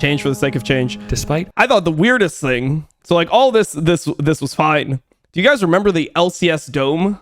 Change for the sake of change. Despite, I thought the weirdest thing. So like all this was fine. Do you guys remember the LCS Dome?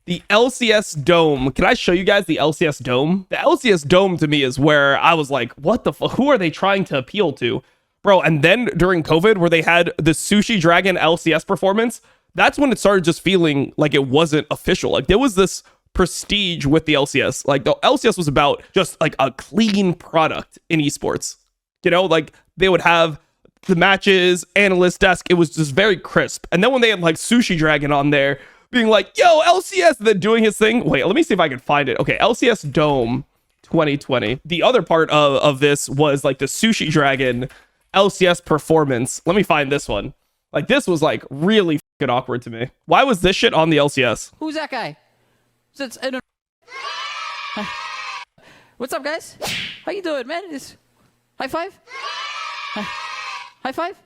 The LCS Dome. Can I show you guys the LCS Dome? The LCS Dome to me is where I was like, what the fuck? Who are they trying to appeal to? Bro, and then during COVID, where they had the Sushi Dragon LCS performance, that's when it started just feeling like it wasn't official. Like there was this prestige with the LCS. Like the LCS was about just like a clean product in esports. You know, like they would have the matches, analyst desk. It was just very crisp. And then when they had like Sushi Dragon on there being like, yo, LCS, and then doing his thing. Wait, let me see if I can find it. Okay, LCS Dome 2020. The other part of this was like the Sushi Dragon LCS performance. Let me find this one. Like this was like really fucking awkward to me. Why was this shit on the LCS? Who's that guy? What's up, guys? How you doing, man? High five? High five?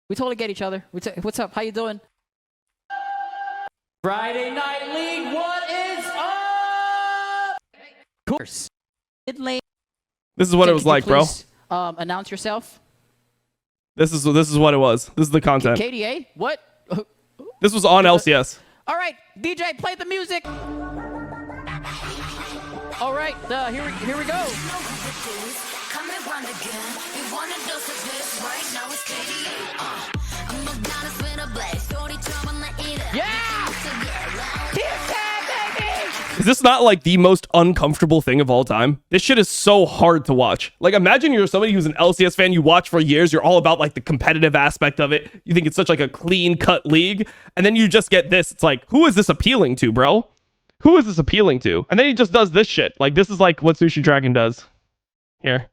We totally get each other. What's up? How you doing? Friday Night League, what is up? Of course. Mid lane. This is what it was like, bro. Announce yourself. This is what it was. This is the content. KDA? What? This was on LCS. All right, DJ, play the music. All right, here we go. Yeah! Is this not like the most uncomfortable thing of all time? This shit is so hard to watch. Like imagine you're somebody who's an LCS fan, you watch for years, you're all about like the competitive aspect of it. You think it's such like a clean cut league. And then you just get this. It's like, who is this appealing to, bro? Who is this appealing to? And then he just does this shit. Like this is like what Sushi Dragon does. Here.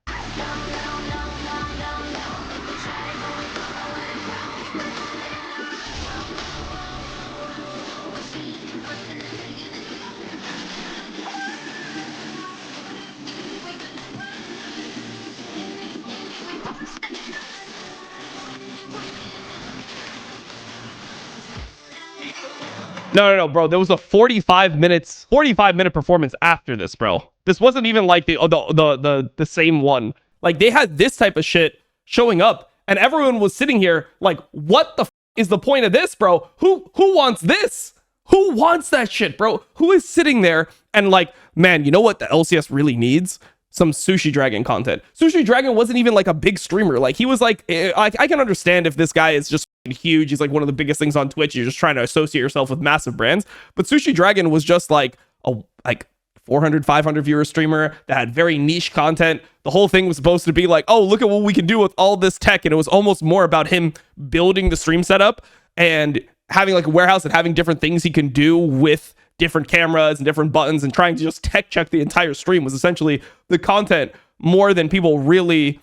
No, bro. There was a 45-minute performance after this, bro. This wasn't even like the same one. Like they had this type of shit showing up, and everyone was sitting here like, what the is the point of this, bro? Who wants this? Who wants that shit, bro? Who is sitting there and like, man, you know what the LCS really needs? Some Sushi Dragon content. Sushi Dragon wasn't even like a big streamer. Like he was like, I can understand if this guy is just huge. He's like one of the biggest things on Twitch. You're just trying to associate yourself with massive brands. But Sushi Dragon was just like a 400, 500 viewer streamer that had very niche content. The whole thing was supposed to be like, oh, look at what we can do with all this tech. And it was almost more about him building the stream setup and having like a warehouse and having different things he can do with different cameras and different buttons, and trying to just tech check the entire stream was essentially the content more than people really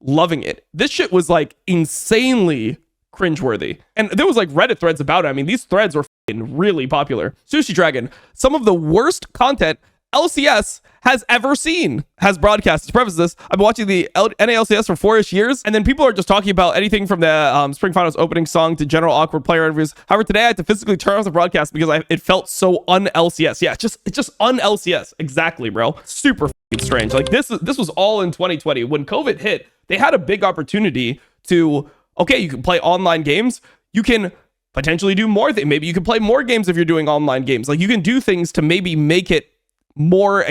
loving it. This shit was like insanely cringeworthy. And there was like Reddit threads about it. I mean, these threads were really popular. Sushi Dragon, some of the worst content LCS has ever seen, has broadcast. To preface this, I've been watching the NALCS for 4-ish years, and then people are just talking about anything from the Spring Finals opening song to general awkward player interviews. However, today I had to physically turn off the broadcast because it felt so un-LCS. Yeah, it's just un-LCS. Exactly, bro. Super strange. Like this was all in 2020. When COVID hit, they had a big opportunity to, okay, you can play online games. You can potentially do more things. Maybe you can play more games if you're doing online games. Like you can do things to maybe make it more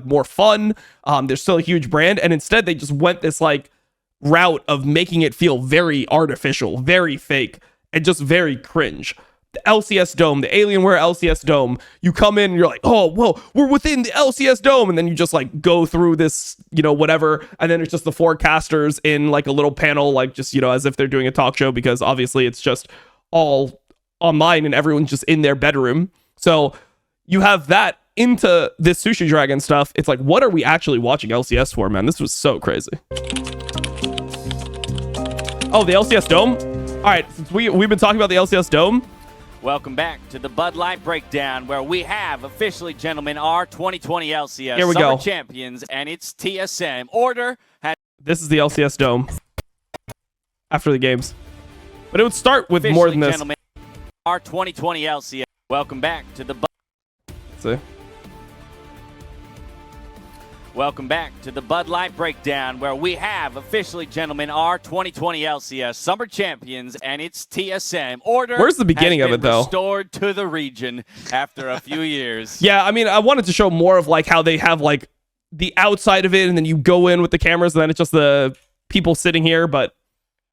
more fun. There's still a huge brand, and instead they just went this like route of making it feel very artificial, very fake, and just very cringe. The LCS Dome, the Alienware LCS Dome, you come in and you're like, oh, well, we're within the LCS Dome, and then you just like go through this, whatever, and then it's just the forecasters in like a little panel, like just, as if they're doing a talk show, because obviously it's just all online and everyone's just in their bedroom. So you have that into this Sushi Dragon stuff. It's like, what are we actually watching LCS for, man? This was so crazy. Oh, the LCS Dome? All right, since we've been talking about the LCS Dome. Welcome back to the Bud Light Breakdown, where we have officially, gentlemen, our 2020 LCS Here we Summer go. Champions, and it's TSM. Order has... This is the LCS Dome after the games. But it would start with more than this. Gentlemen, our 2020 LCS. Welcome back to the Bud... See? Welcome back to the Bud Light Breakdown, where we have officially, gentlemen, our 2020 LCS Summer Champions and its TSM. Order. Where's the beginning has of it, been though? Restored to the region after a few years. Yeah, I mean, I wanted to show more of like how they have like the outside of it, and then you go in with the cameras, and then it's just the people sitting here. But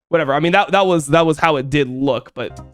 whatever. I mean, that was how it did look. But